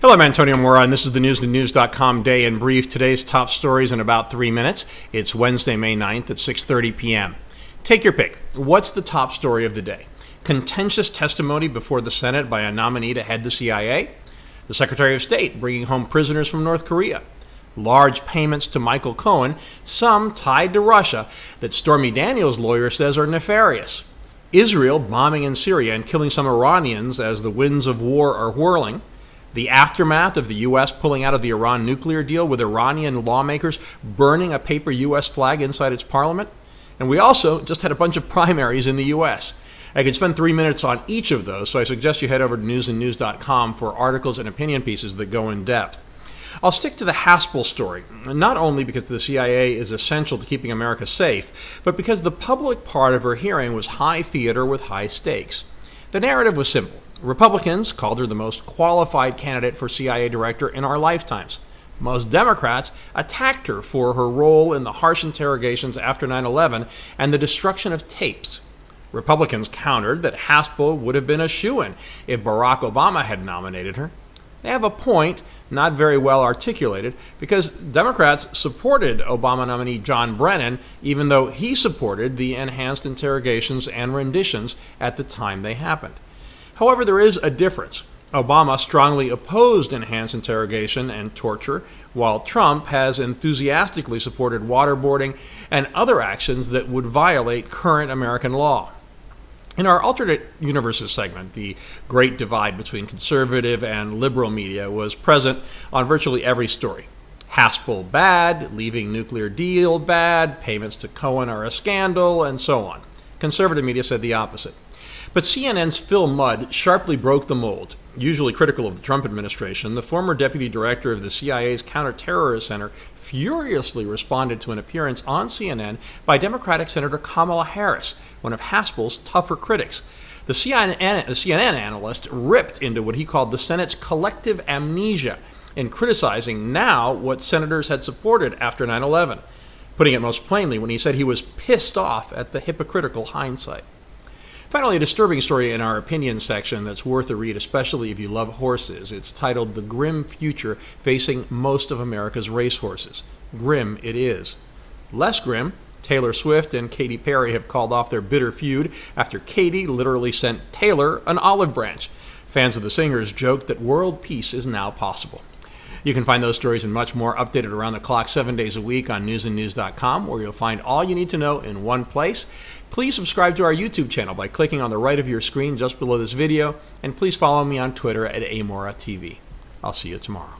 Hello, I'm Antonio Mora, and this is the news.com Day in Brief. Today's top stories in about 3 minutes. It's Wednesday, May 9th at 6:30 p.m. Take your pick. What's the top story of the day? Contentious testimony before the Senate by a nominee to head the CIA? The Secretary of State bringing home prisoners from North Korea? Large payments to Michael Cohen, some tied to Russia, that Stormy Daniels' lawyer says are nefarious? Israel bombing in Syria and killing some Iranians as the winds of war are whirling? The aftermath of the U.S. pulling out of the Iran nuclear deal, with Iranian lawmakers burning a paper U.S. flag inside its parliament? And we also just had a bunch of primaries in the U.S. I could spend 3 minutes on each of those, so I suggest you head over to newsandnews.com for articles and opinion pieces that go in depth. I'll stick to the Haspel story, not only because the CIA is essential to keeping America safe, but because the public part of her hearing was high theater with high stakes. The narrative was simple. Republicans called her the most qualified candidate for CIA director in our lifetimes. Most Democrats attacked her for her role in the harsh interrogations after 9/11 and the destruction of tapes. Republicans countered that Haspel would have been a shoo-in if Barack Obama had nominated her. They have a point, not very well articulated, because Democrats supported Obama nominee John Brennan, even though he supported the enhanced interrogations and renditions at the time they happened. However, there is a difference. Obama strongly opposed enhanced interrogation and torture, while Trump has enthusiastically supported waterboarding and other actions that would violate current American law. In our alternate universes segment, the great divide between conservative and liberal media was present on virtually every story. Haspel bad, leaving nuclear deal bad, payments to Cohen are a scandal, and so on. Conservative media said the opposite. But CNN's Phil Mudd sharply broke the mold. Usually critical of the Trump administration, the former deputy director of the CIA's Counterterrorist Center furiously responded to an appearance on CNN by Democratic Senator Kamala Harris, one of Haspel's tougher critics. The CNN analyst ripped into what he called the Senate's collective amnesia in criticizing now what senators had supported after 9/11, putting it most plainly when he said he was pissed off at the hypocritical hindsight. Finally, a disturbing story in our opinion section that's worth a read, especially if you love horses. It's titled "The Grim Future Facing Most of America's Racehorses." Grim it is. Less grim, Taylor Swift and Katy Perry have called off their bitter feud after Katy literally sent Taylor an olive branch. Fans of the singers joked that world peace is now possible. You can find those stories and much more updated around the clock 7 days a week on newsandnews.com, where you'll find all you need to know in one place. Please subscribe to our YouTube channel by clicking on the right of your screen just below this video, and please follow me on Twitter at AMoraTV. I'll see you tomorrow.